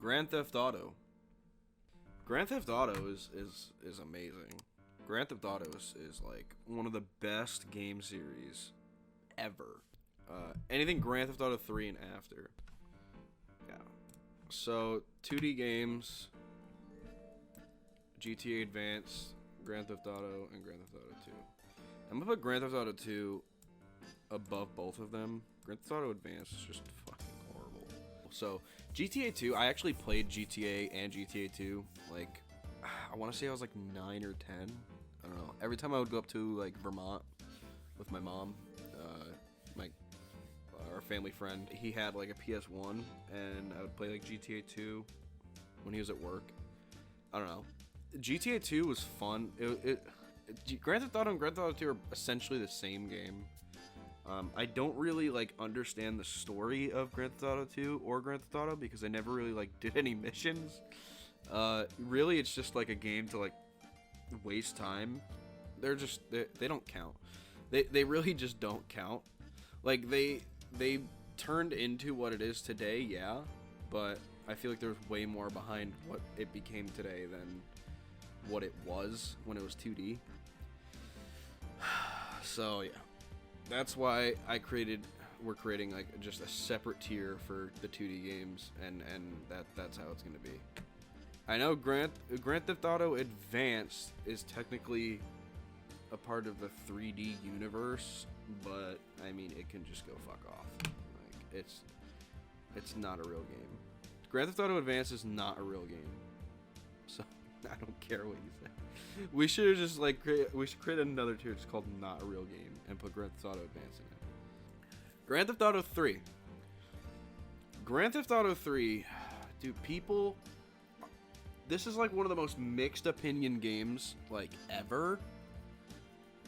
Grand Theft Auto. Grand Theft Auto is amazing. Grand Theft Auto is like one of the best game series ever. Anything Grand Theft Auto 3 and after. Yeah. So 2D games, GTA Advance, Grand Theft Auto, and Grand Theft Auto 2. I'm gonna put Grand Theft Auto 2 above both of them. Grand Theft Auto Advance is just fucking horrible. So GTA 2, I actually played GTA and GTA 2 like, I want to say I was like 9 or 10. I don't know. Every time I would go up to like Vermont with my mom, our family friend, he had like a PS1, and I would play like GTA 2 when he was at work. I don't know. GTA 2 was fun. Grand Theft Auto and Grand Theft Auto 2 are essentially the same game. I don't really like understand the story of Grand Theft Auto 2 or Grand Theft Auto because I never really like did any missions. Really, it's just like a game to like waste time. They don't count. They really just don't count. Like they turned into what it is today, yeah, but I feel like there's way more behind what it became today than what it was when it was 2D. So yeah, that's why we're creating like just a separate tier for the 2D games, and that's how it's gonna be. I know Grand Theft Auto Advanced is technically a part of the 3D universe, but I mean it can just go fuck off. Like it's not a real game. Grand Theft Auto Advanced is not a real game, so I don't care what you say. We should just like create another tier just called Not a Real Game and put Grand Theft Auto Advanced in it. Grand Theft Auto 3. Grand Theft Auto 3, dude, people. This is like one of the most mixed opinion games like ever,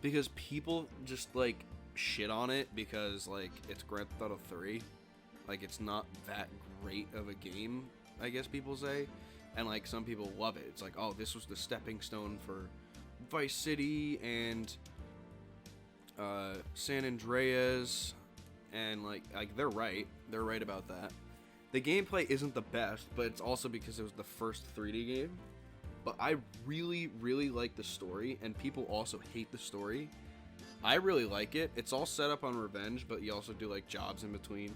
because people just like shit on it because like it's Grand Theft Auto 3. Like it's not that great of a game, I guess people say. And like some people love it. It's like, oh, this was the stepping stone for Vice City and San Andreas, and like they're right about that. The gameplay isn't the best, but it's also because it was the first 3D game. But I really, really like the story, and people also hate the story. I really like it. It's all set up on revenge, but you also do like jobs in between.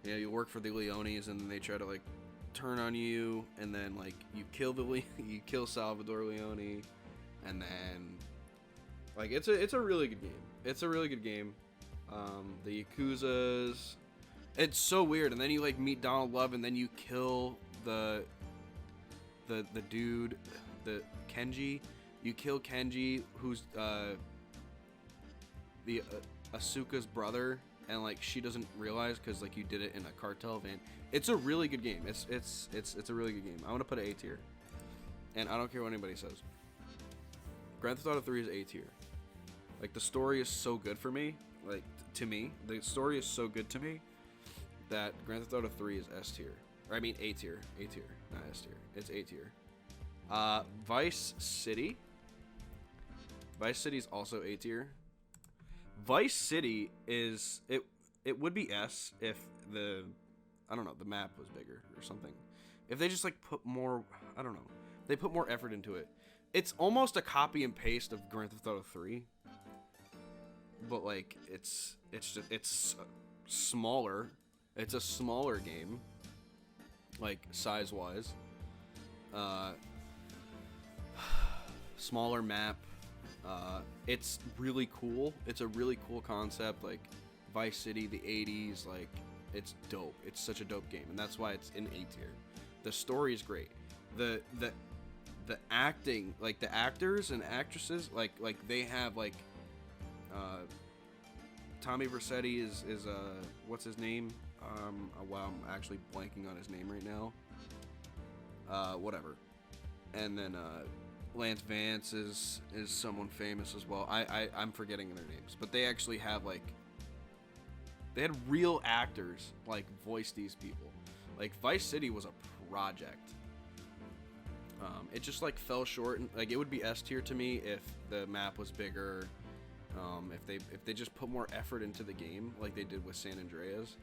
You work for the Leones, and then they try to like turn on you, and then like you kill Salvador Leone, and then like it's a really good game. It's a really good game. The Yakuzas. It's so weird, and then you like meet Donald Love, and then you kill the dude, the Kenji. You kill Kenji, who's the Asuka's brother, and like she doesn't realize because like you did it in a cartel van. It's a really good game. It's a really good game. I'm gonna put it A tier, and I don't care what anybody says. Grand Theft Auto 3 is A tier. Like the story is so good for me. Like to me, the story is so good to me that Grand Theft Auto 3 is S tier. Or I mean A tier. A tier, not S tier. It's A tier. Vice City. Vice City is also A tier. Vice City is it would be S if the map was bigger or something. If they just like put more, I don't know. They put more effort into it. It's almost a copy and paste of Grand Theft Auto 3. But like it's smaller. It's a smaller game, like size-wise. Smaller map. It's really cool. It's a really cool concept. Like Vice City, the 80s. Like it's dope. It's such a dope game, and that's why it's in A tier. The story is great. The acting, like the actors and actresses, like they have like. Tommy Vercetti is what's his name? Wow, I'm actually blanking on his name right now. Whatever. And then Lance Vance is someone famous as well. I'm forgetting their names, but they actually have like they had real actors like voice these people. Like Vice City was a project. It just like fell short, and like it would be S tier to me if the map was bigger. If they just put more effort into the game like they did with San Andreas,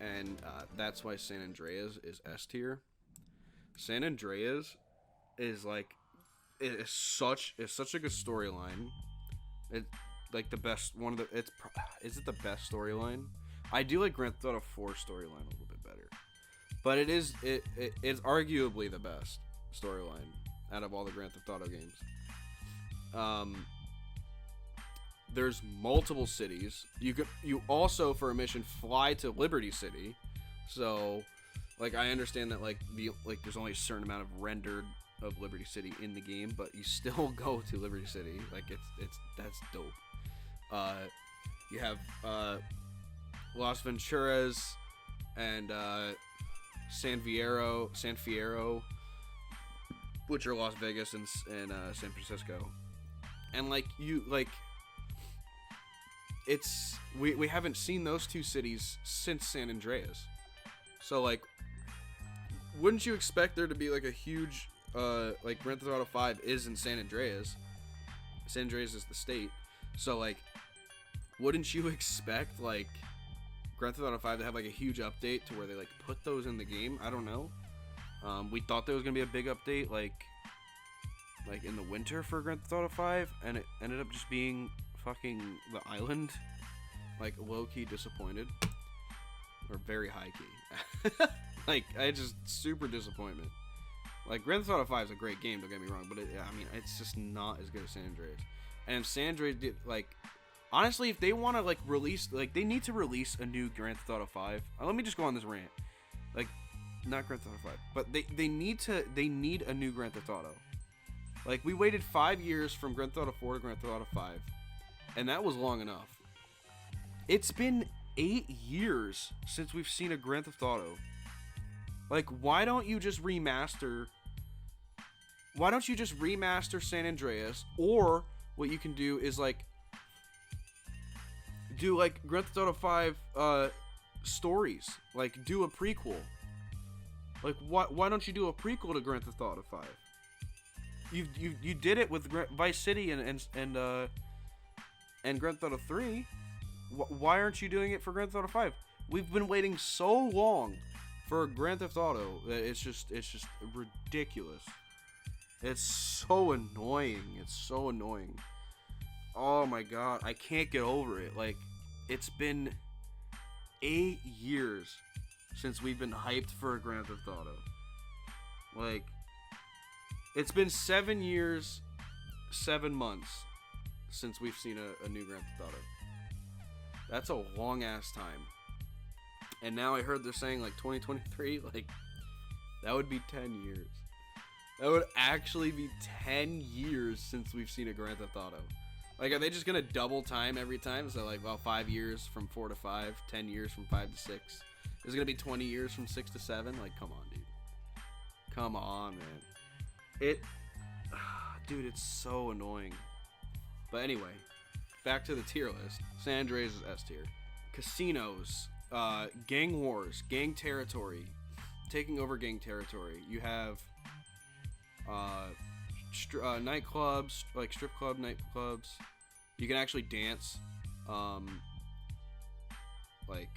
and that's why San Andreas is S tier. San Andreas is like it's such a good storyline. It like the best one of the is it the best storyline? I do like Grand Theft Auto 4 storyline a little bit better, but it's arguably the best storyline out of all the Grand Theft Auto games. There's multiple cities. You also for a mission fly to Liberty City, so like I understand that like there's only a certain amount of rendered of Liberty City in the game, but you still go to Liberty City. Like that's dope. You have Las Venturas and San Fierro, which are Las Vegas and San Francisco, and like it's we haven't seen those two cities since San Andreas, so like wouldn't you expect there to be like a huge like Grand Theft Auto 5 is in San Andreas. San Andreas is the state, so like wouldn't you expect like Grand Theft Auto 5 to have like a huge update to where they like put those in the game? I don't know. We thought there was gonna be a big update like in the winter for Grand Theft Auto 5, and it ended up just being fucking the island. Like low-key disappointed, or very high-key. Like I just super disappointment. Like Grand Theft Auto 5 is a great game, don't get me wrong, but it's just not as good as San Andreas. And if San Andreas did like, honestly, if they want to like release, like they need to release a new Grand Theft Auto 5. Let me just go on this rant. Like, not Grand Theft Auto 5, but they need a new Grand Theft Auto. Like we waited 5 years from Grand Theft Auto 4 to Grand Theft Auto 5, and that was long enough. It's been 8 years since we've seen a Grand Theft Auto. Like, why don't you just remaster San Andreas? Or what you can do is like do like Grand Theft Auto 5 stories. Like do a prequel. Like why don't you do a prequel to Grand Theft Auto 5? You did it with Vice City and Grand Theft Auto 3. Why aren't you doing it for Grand Theft Auto 5? We've been waiting so long for Grand Theft Auto that it's just ridiculous. It's so annoying. It's so annoying. Oh my god, I can't get over it. Like, it's been 8 years since we've been hyped for a Grand Theft Auto. Like, it's been 7 years, 7 months since we've seen a new Grand Theft Auto. That's a long ass time. And now I heard they're saying like 2023, like that would be 10 years. That would actually be 10 years since we've seen a Grand Theft Auto. Like, are they just gonna double time every time? So like, well, 5 years from 4 to 5, 10 years from 5 to 6. There's gonna be 20 years from 6 to 7. Like, come on, dude. Come on, man. Dude, it's so annoying. But anyway, back to the tier list. San Andreas is S tier. Casinos, gang wars, gang territory, taking over gang territory. You have nightclubs, like strip club nightclubs. You can actually dance. Like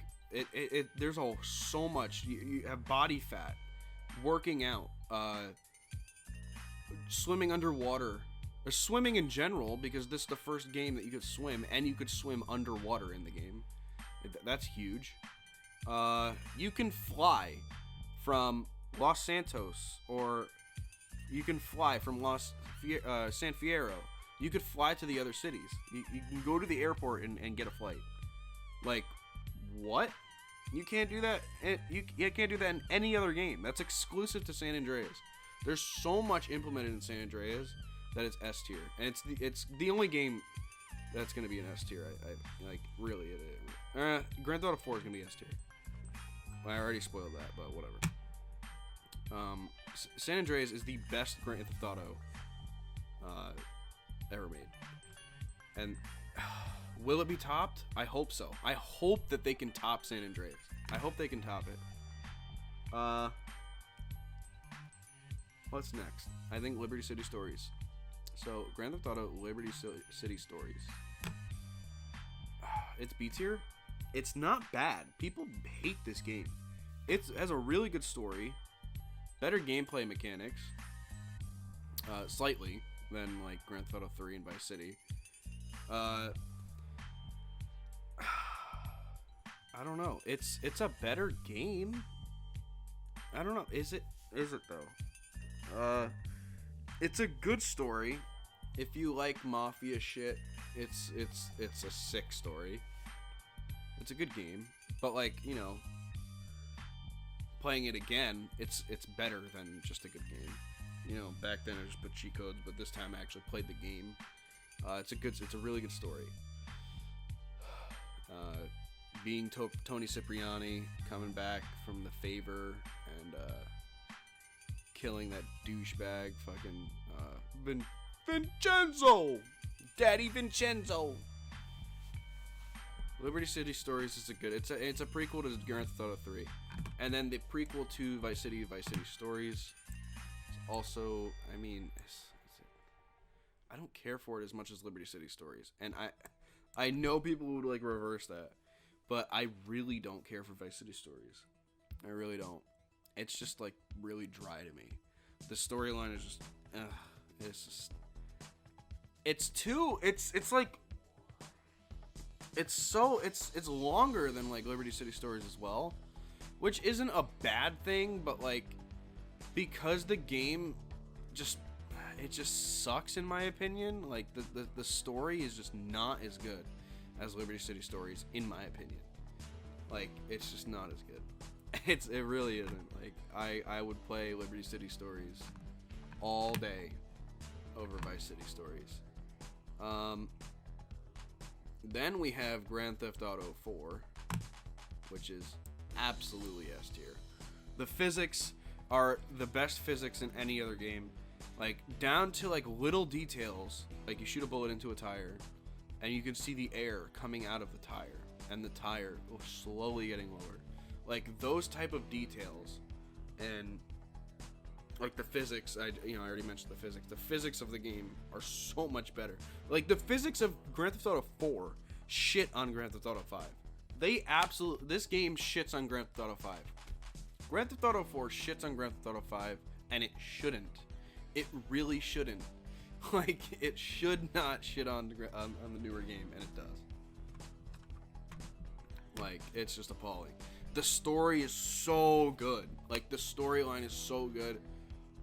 there's so much. You have body fat, working out, swimming underwater, or swimming in general, because this is the first game that you could swim, and you could swim underwater in the game. That's huge. You can fly from Los Santos, or you can fly from San Fierro. You could fly to the other cities. You can go to the airport and get a flight. Like, what? You can't do that. You can't do that in any other game. That's exclusive to San Andreas. There's so much implemented in San Andreas that it's S tier, and it's the only game that's gonna be an S tier. I like, really. Grand Theft Auto 4 is gonna be S tier. Well, I already spoiled that, but whatever. San Andreas is the best Grand Theft Auto ever made, and will it be topped? I hope so. I hope that they can top San Andreas. I hope they can top it. What's next? I think Liberty City Stories. So, Grand Theft Auto Liberty City Stories. It's B tier. It's not bad. People hate this game. It has a really good story, better gameplay mechanics, slightly than like Grand Theft Auto 3 and Vice City. I don't know. It's a better game. I don't know. Is it though? It's a good story. If you like mafia shit, it's a sick story. It's a good game, but like, you know, playing it again, it's better than just a good game. You know, back then I just put cheat codes, but this time I actually played the game. It's a really good story. Being Tony Cipriani, coming back from the favor and killing that douchebag, fucking Vincenzo, Daddy Vincenzo. Liberty City Stories is it's a prequel to Grand Theft Auto 3, and then the prequel to Vice City Stories. Is also, I mean, I don't care for it as much as Liberty City Stories, and I know people would like reverse that, but I really don't care for Vice City Stories. I really don't. It's just like really dry to me. The storyline is just, it's longer than like Liberty City Stories as well, which isn't a bad thing, but like, because the game just sucks in my opinion. Like the story is just not as good as Liberty City Stories in my opinion. Like, it's just not as good. It really isn't. Like, I would play Liberty City Stories all day over Vice City Stories. Then we have Grand Theft Auto 4, which is absolutely S tier. The physics are the best physics in any other game. Like, down to like little details, like you shoot a bullet into a tire and you can see the air coming out of the tire and the tire slowly getting lower. Like, those type of details, and like the physics, I already mentioned the physics. The physics of the game are so much better. Like, the physics of Grand Theft Auto 4 shit on Grand Theft Auto 5. This game shits on Grand Theft Auto 5. Grand Theft Auto 4 shits on Grand Theft Auto 5, and it shouldn't. It really shouldn't. Like, it should not shit on the newer game, and it does. Like, it's just appalling. The story is so good. Like, the storyline is so good.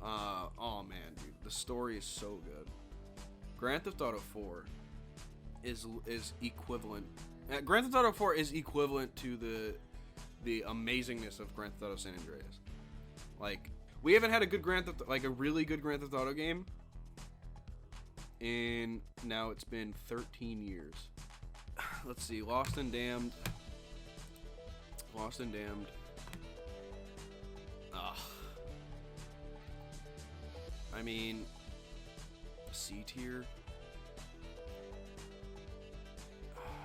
Oh man, dude, the story is so good. Grand Theft Auto 4 is equivalent. Grand Theft Auto 4 is equivalent to the amazingness of Grand Theft Auto San Andreas. Like, we haven't had a really good Grand Theft Auto game in, now it's been 13 years. Let's see, Lost and Damned. Ugh. I mean, C tier.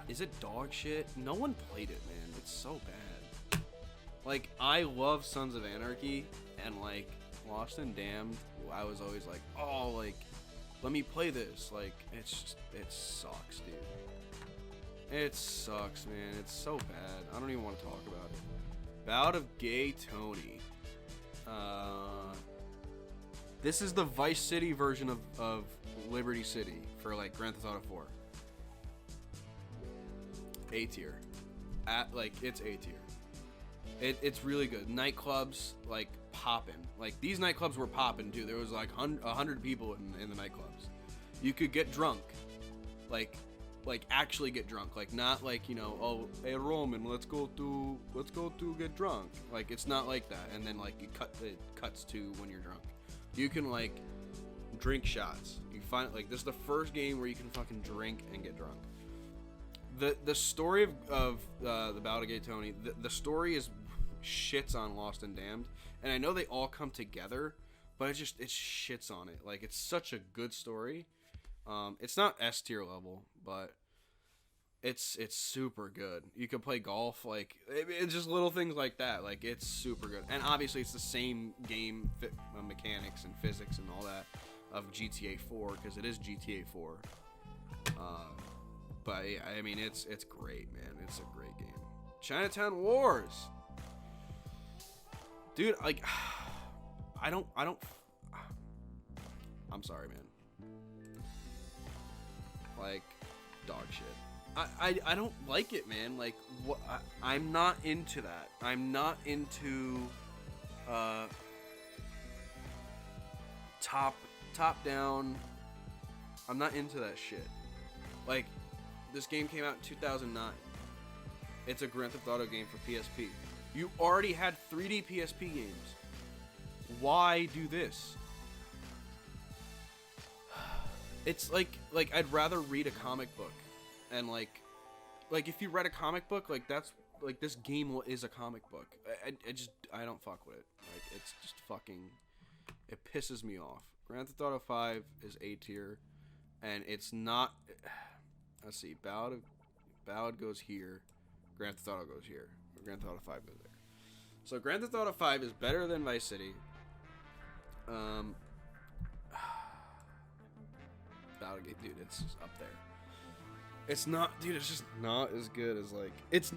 Is it dog shit? No one played it, man. It's so bad. Like, I love Sons of Anarchy, and like Lost and Damned, I was always like, oh, like, let me play this. Like, it sucks, dude. It sucks, man. It's so bad. I don't even want to talk about it. Bout of Gay Tony. This is the Vice City version of Liberty City for like Grand Theft Auto 4. A tier. It's A tier. It's really good. Nightclubs, like, poppin'. Like, these nightclubs were poppin' too. There was like 100 people in the nightclubs. You could get drunk. Like actually get drunk. Like, not like, you know, oh, hey Roman, let's go to get drunk. Like, it's not like that. And then like it cuts to when you're drunk. You can like drink shots. You find, like, this is the first game where you can fucking drink and get drunk. The story of the Bout of Gay Tony, the story is shits on Lost and Damned, and I know they all come together, but it shits on it. Like, it's such a good story. It's not S tier level, but it's super good. You can play golf, like, it's just little things like that. Like, it's super good, and obviously it's the same game mechanics and physics and all that of GTA 4, because it is GTA 4. But yeah, I mean, it's great, man. It's a great game. Chinatown Wars. Dude, like, I don't, I'm sorry, man. Like, dog shit. I don't like it, man. Like, what? I'm not into that. I'm not into, top down. I'm not into that shit. Like, this game came out in 2009. It's a Grand Theft Auto game for PSP. You already had 3D PSP games. Why do this? It's like I'd rather read a comic book, and like if you read a comic book, like that's like this game is a comic book. I don't fuck with it. Like it's just fucking, it pisses me off. Grand Theft Auto 5 is A tier, and it's not. Let's see, Ballad goes here, Grand Theft Auto goes here, Grand Theft Auto 5 goes there. So Grand Theft Auto 5 is better than Vice City. Dude, it's just up there. It's not, dude. It's just not as good as like it.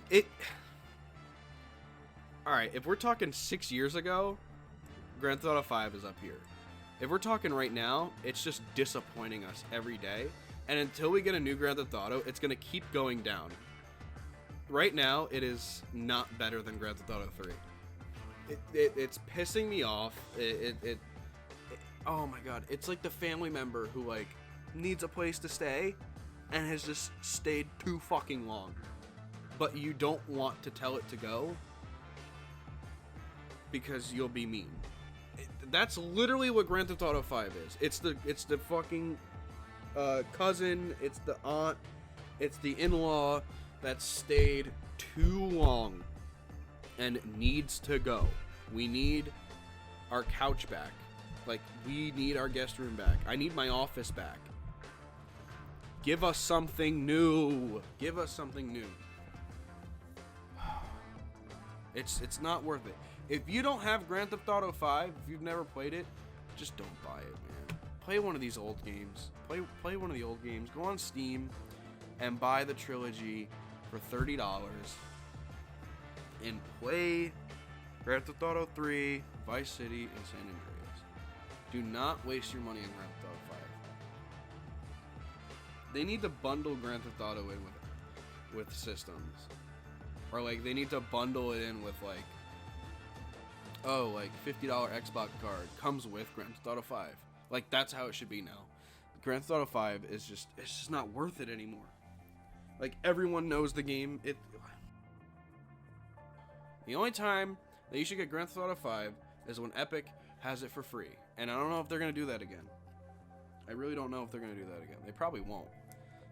All right, if we're talking 6 years ago, Grand Theft Auto 5 is up here. If we're talking right now, it's just disappointing us every day. And until we get a new Grand Theft Auto, it's gonna keep going down. Right now, it is not better than Grand Theft Auto 3. It's pissing me off. Oh my god, it's like the family member who like needs a place to stay and has just stayed too fucking long, but you don't want to tell it to go because you'll be mean. That's literally what Grand Theft Auto 5 is. It's the fucking cousin, it's the aunt, it's the in-law that stayed too long and needs to go. We need our couch back. Like, we need our guest room back. I need my office back. Give us something new. Give us something new. It's not worth it. If you don't have Grand Theft Auto 5, if you've never played it, just don't buy it, man. Play one of these old games. Play one of the old games. Go on Steam and buy the trilogy for $30 and play Grand Theft Auto 3, Vice City, and San Andreas. Do not waste your money on Grand Theft Auto 5. They need to bundle Grand Theft Auto in with systems. Or like they need to bundle it in with like, oh, like $50 Xbox card comes with Grand Theft Auto 5. Like that's how it should be now. Grand Theft Auto 5 is just, it's just not worth it anymore. Like everyone knows the game. The only time that you should get Grand Theft Auto 5 is when Epic has it for free. And I don't know if they're going to do that again. I really don't know if they're going to do that again. They probably won't.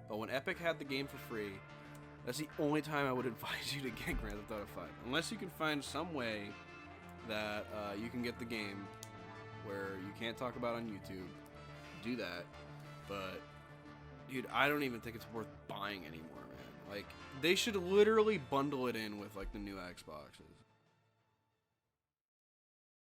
But when Epic had the game for free, that's the only time I would advise you to get Grand Theft Auto 5. Unless you can find some way that you can get the game where you can't talk about it on YouTube. Do that. But, dude, I don't even think it's worth buying anymore, man. Like, they should literally bundle it in with, like, the new Xboxes.